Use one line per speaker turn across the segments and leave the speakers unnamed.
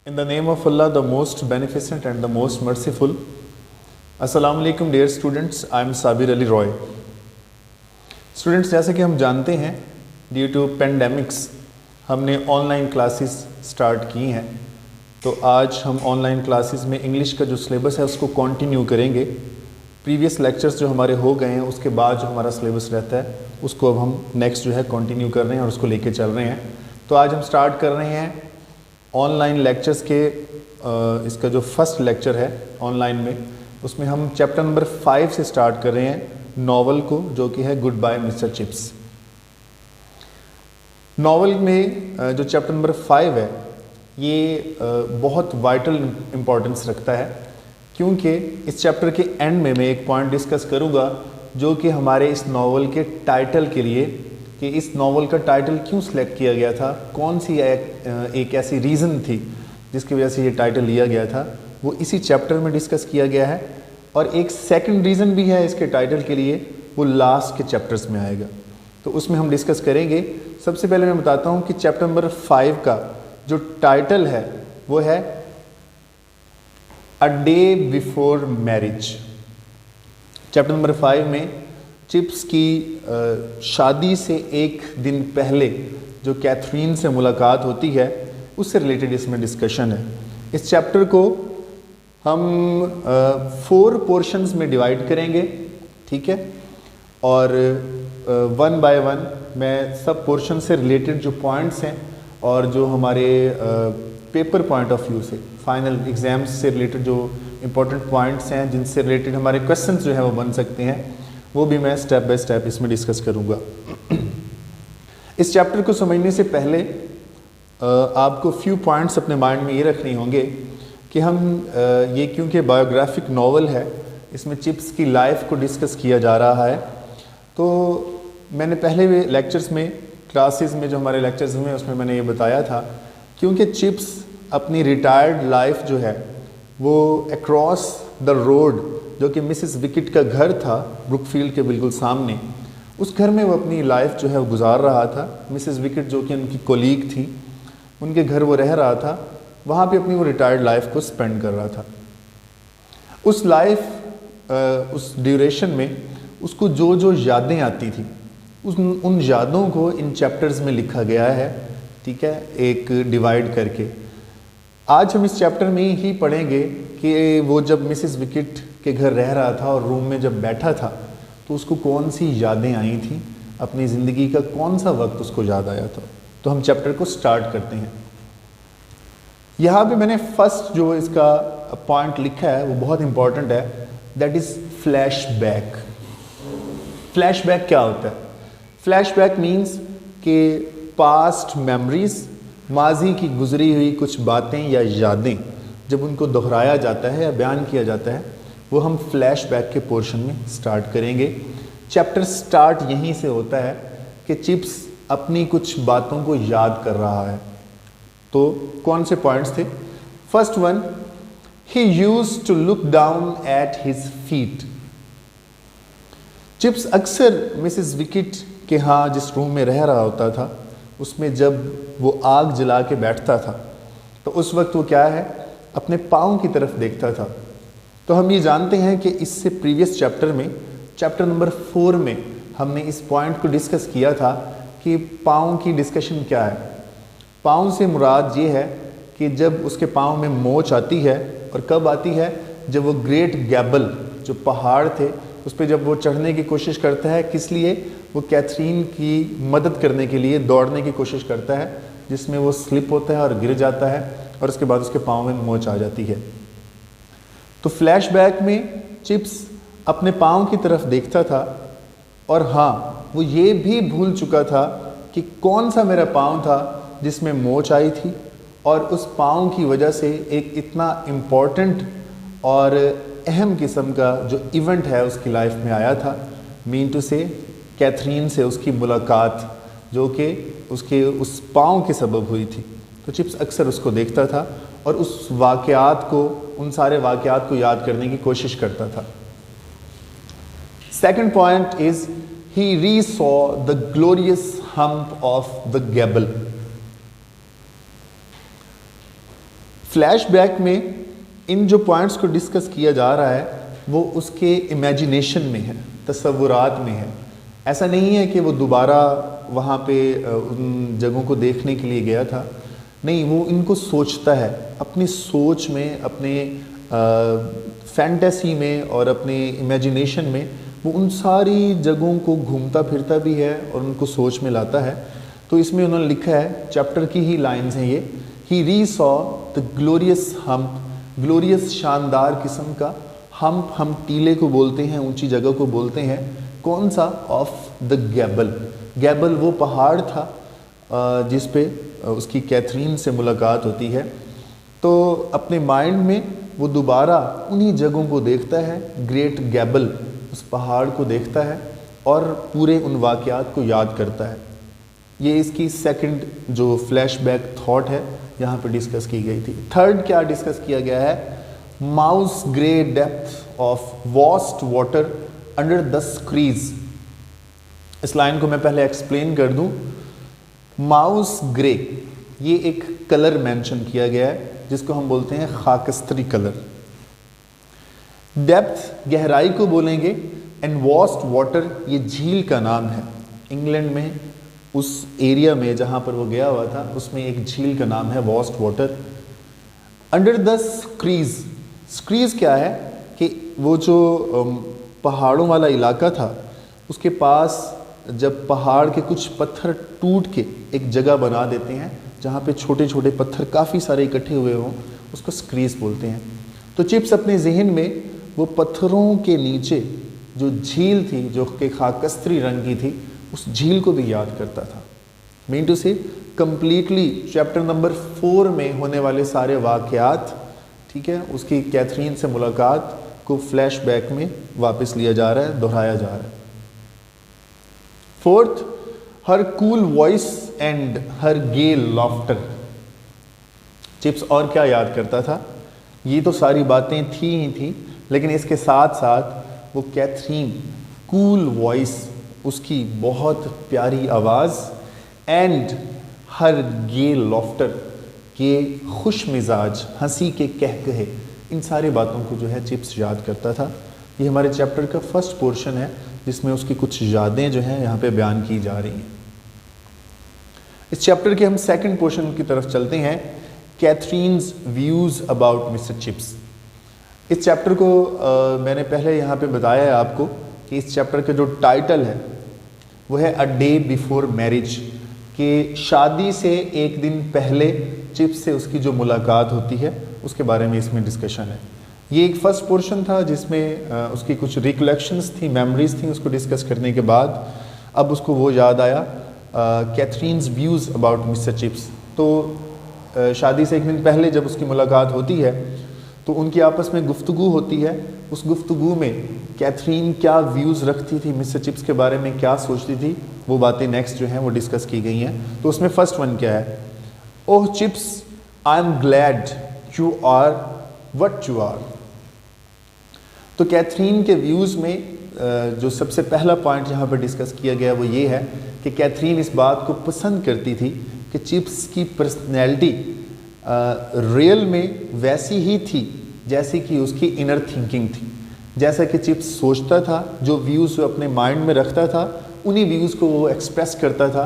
In the name of Allah, the most beneficent and the most merciful. Assalamu alaikum dear students, I am Sabir Ali Roy. Students, जैसे कि हम जानते हैं due to pandemics हमने online classes start की हैं, तो आज हम ऑनलाइन क्लासेस में इंग्लिश का जो सिलेबस है उसको कंटिन्यू करेंगे। प्रीवियस लेक्चर्स जो हमारे हो गए हैं उसके बाद जो हमारा सिलेबस रहता है उसको अब हम नेक्स्ट जो है कंटिन्यू कर रहे हैं और उसको लेके चल रहे हैं। तो आज हम स्टार्ट कर रहे हैं ऑनलाइन लेक्चर्स के इसका जो फर्स्ट लेक्चर है ऑनलाइन में, उसमें हम चैप्टर नंबर 5 से स्टार्ट कर रहे हैं नॉवल को, जो कि है goodbye mister chips. Novel में जो चैप्टर नंबर 5 है ये बहुत वाइटल इम्पोर्टेंस रखता है, क्योंकि इस चैप्टर के एंड में मैं एक पॉइंट डिस्कस करूँगा जो कि हमारे इस नॉवल के टाइटल के लिए, कि इस नॉवल का टाइटल क्यों सिलेक्ट किया गया था, कौन सी एक ऐसी रीज़न थी जिसकी वजह से ये टाइटल लिया गया था, वो इसी चैप्टर में डिस्कस किया गया है। और एक सेकंड रीज़न भी है इसके टाइटल के लिए, वो लास्ट के चैप्टर्स में आएगा, तो उसमें हम डिस्कस करेंगे। सबसे पहले मैं बताता हूँ कि चैप्टर नंबर 5 का जो टाइटल है वो है a day before marriage. Chapter number 5 में चिप्स की शादी से एक दिन पहले जो कैथरीन से मुलाकात होती है उससे रिलेटेड इसमें डिस्कशन है। इस चैप्टर को हम 4 पोर्शंस में डिवाइड करेंगे, ठीक है, और 1 बाय 1 मैं सब पोर्शन से रिलेटेड जो पॉइंट्स हैं और जो हमारे पेपर पॉइंट ऑफ व्यू से फाइनल एग्ज़ाम्स से रिलेटेड जो इम्पोर्टेंट पॉइंट्स हैं जिनसे रिलेटेड हमारे क्वेश्चंस जो है वो बन सकते हैं, वो भी मैं स्टेप बाय स्टेप इसमें डिस्कस करूँगा। इस चैप्टर को समझने से पहले आपको फ्यू पॉइंट्स अपने माइंड में ये रखने होंगे कि हम ये क्योंकि बायोग्राफिक नॉवल है, इसमें चिप्स की लाइफ को डिस्कस किया जा रहा है। तो मैंने पहले भी लेक्चर्स में, क्लासेस में जो हमारे लेक्चर्स हुए उसमें मैंने ये बताया था, क्योंकि चिप्स अपनी रिटायर्ड लाइफ जो है वो अक्रॉस द रोड, जो कि मिसेस विकेट का घर था ब्रुकफील्ड के बिल्कुल सामने, उस घर में वो अपनी लाइफ जो है वो गुजार रहा था। मिसेस विकेट जो कि उनकी कोलीग थी, उनके घर वो रह रहा था, वहाँ पे अपनी वो रिटायर्ड लाइफ को स्पेंड कर रहा था। उस लाइफ उस ड्यूरेशन में उसको जो जो यादें आती थी उन यादों को इन चैप्टर्स में लिखा गया है, ठीक है, एक डिवाइड करके। आज हम इस चैप्टर में ही पढ़ेंगे कि वो जब मिसेस विकेट के घर रह रहा था और रूम में जब बैठा था तो उसको कौन सी यादें आई थी, अपनी ज़िंदगी का कौन सा वक्त उसको याद आया था। तो हम चैप्टर को स्टार्ट करते हैं। यहाँ पे मैंने फर्स्ट जो इसका पॉइंट लिखा है वो बहुत इंपॉर्टेंट है, दैट इज़ फ्लैशबैक। फ्लैशबैक क्या होता है? फ्लैशबैक मीन्स कि पास्ट मेमोरीज, माजी की गुजरी हुई कुछ बातें या यादें जब उनको दोहराया जाता है या बयान किया जाता है, वो हम फ्लैशबैक के पोर्शन में स्टार्ट करेंगे। चैप्टर स्टार्ट यहीं से होता है कि चिप्स अपनी कुछ बातों को याद कर रहा है। तो कौन से पॉइंट्स थे? First one, he used to look down at his feet. Chips अक्सर मिसेस विकेट के यहाँ जिस रूम में रह रहा होता था उसमें जब वो आग जला के बैठता था तो उस वक्त वो क्या है, अपने पाँव की तरफ देखता था। तो हम ये जानते हैं कि इससे प्रीवियस चैप्टर में, चैप्टर नंबर 4 में हमने इस पॉइंट को डिस्कस किया था कि पाँव की डिस्कशन क्या है। पाँव से मुराद ये है कि जब उसके पाँव में मोच आती है, और कब आती है, जब वो ग्रेट गैबल जो पहाड़ थे उस पर जब वो चढ़ने की कोशिश करता है, किस लिए, वो कैथरीन की मदद करने के लिए दौड़ने की कोशिश करता है, जिसमें वो स्लिप होता है और गिर जाता है और उसके बाद उसके पाँव में मोच आ जाती है। तो फ्लैशबैक में चिप्स अपने पाँव की तरफ देखता था, और हाँ, वो ये भी भूल चुका था कि कौन सा मेरा पाँव था जिसमें मोच आई थी, और उस पाँव की वजह से एक इतना इम्पॉर्टेंट और अहम किस्म का जो इवेंट है उसकी लाइफ में आया था, मीन टू से कैथरीन से उसकी मुलाकात, जो कि उसके उस पाँव के सबब हुई थी। तो चिप्स अक्सर उसको देखता था और उस वाक़यात को, उन सारे वाक़यात को याद करने की कोशिश करता था। Second point is he resaw the glorious hump of the gable. Flashback में इन जो पॉइंट्स को डिस्कस किया जा रहा है वो उसके इमेजिनेशन में है, तसव्वुरात में है। ऐसा नहीं है कि वो दोबारा वहाँ पे उन जगहों को देखने के लिए गया था, नहीं, वो इनको सोचता है अपनी सोच में, अपने फैंटेसी में और अपने इमेजिनेशन में। वो उन सारी जगहों को घूमता फिरता भी है और उनको सोच में लाता है। तो इसमें उन्होंने लिखा है, चैप्टर की ही लाइन्स हैं ये, ही री saw the glorious hump, glorious शानदार किस्म का हम्प, हम टीले को बोलते हैं, ऊंची जगह को बोलते हैं। कौन सा? Of the गैबल। गैबल वो पहाड़ था जिस पे उसकी कैथरीन से मुलाकात होती है। तो अपने माइंड में वो दोबारा उन्हीं जगहों को देखता है, ग्रेट गैबल, उस पहाड़ को देखता है और पूरे उन वाक़यात को याद करता है। ये इसकी सेकंड जो फ्लैशबैक थॉट है यहाँ पे डिस्कस की गई थी। थर्ड क्या डिस्कस किया गया है? Mouse grey depth of vast water under the squeeze. इस लाइन को मैं पहले एक्सप्लेन कर दूं। माउस ग्रे ये एक कलर मेंशन किया गया है जिसको हम बोलते हैं खाकस्तरी कलर। डेप्थ गहराई को बोलेंगे, एंड वास्ट वाटर ये झील का नाम है। इंग्लैंड में उस एरिया में जहाँ पर वो गया हुआ था उसमें एक झील का नाम है vast water. Under the squeeze, squeeze क्या है कि वो जो पहाड़ों वाला इलाका था उसके पास जब पहाड़ के कुछ पत्थर टूट के एक जगह बना देते हैं जहाँ पे छोटे छोटे पत्थर काफ़ी सारे इकट्ठे हुए हों, उसको स्क्रीज बोलते हैं। तो चिप्स अपने जहन में वो पत्थरों के नीचे जो झील थी जो कि खाकस्तरी रंग की थी, उस झील को भी याद करता था। मीन टू से कंप्लीटली चैप्टर नंबर 4 में होने वाले सारे वाक़यात, ठीक है, उसकी कैथरीन से मुलाकात को फ्लैशबैक में वापस लिया जा रहा है, दोहराया जा रहा है। Fourth, her cool voice and her gay laughter. Chips और क्या याद करता था? ये तो सारी बातें थी ही थी, लेकिन इसके साथ साथ वो कैथरीन, कूल वॉइस, उसकी बहुत प्यारी आवाज़, एंड हर गे लॉफ्टर के खुश मिजाज हंसी के कहकहे, इन सारी बातों को जो है चिप्स याद करता था। ये हमारे चैप्टर का फर्स्ट पोर्शन है जिसमें उसकी कुछ यादें जो हैं यहाँ पे बयान की जा रही हैं। इस चैप्टर के हम सेकंड पोर्शन की तरफ चलते हैं, Catherine's views about mister chips. इस चैप्टर को मैंने पहले यहाँ पे बताया है आपको कि इस चैप्टर का जो टाइटल है वो है अ डे बिफोर मैरिज, कि शादी से एक दिन पहले चिप्स से उसकी जो मुलाकात होती है उसके बारे में इसमें डिस्कशन है। ये एक फर्स्ट पोर्शन था जिसमें उसकी कुछ रिकलेक्शंस थी, मेमोरीज थी, उसको डिस्कस करने के बाद अब उसको वो याद आया Catherine's views about mister chips. तो शादी से एक दिन पहले जब उसकी मुलाकात होती है तो उनकी आपस में गुफ्तगू होती है। उस गुफ्तगू में कैथरीन क्या व्यूज़ रखती थी मिस्टर चिप्स के बारे में, क्या सोचती थी, वो बातें नेक्स्ट जो हैं वो डिस्कस की गई हैं। तो उसमें फर्स्ट वन क्या है? Oh chips, I am glad you are what you are. तो कैथरीन के व्यूज़ में जो सबसे पहला पॉइंट यहाँ पर डिस्कस किया गया वो ये है कि कैथरीन इस बात को पसंद करती थी कि चिप्स की पर्सनैलिटी रियल में वैसी ही थी जैसी कि उसकी इनर थिंकिंग थी। जैसा कि चिप्स सोचता था, जो व्यूज़ वो अपने माइंड में रखता था, उन्हीं व्यूज़ को वो एक्सप्रेस करता था।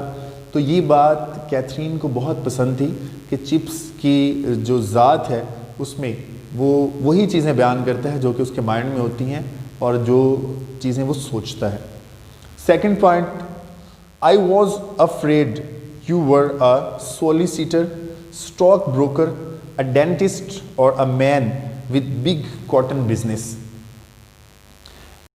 तो ये बात कैथरीन को बहुत पसंद थी कि चिप्स की जो ज़ात है उसमें वो वही चीज़ें बयान करता है जो कि उसके माइंड में होती हैं और जो चीज़ें वो सोचता है। Second point, I was afraid you were a solicitor, stock broker, a dentist और a man with big cotton business.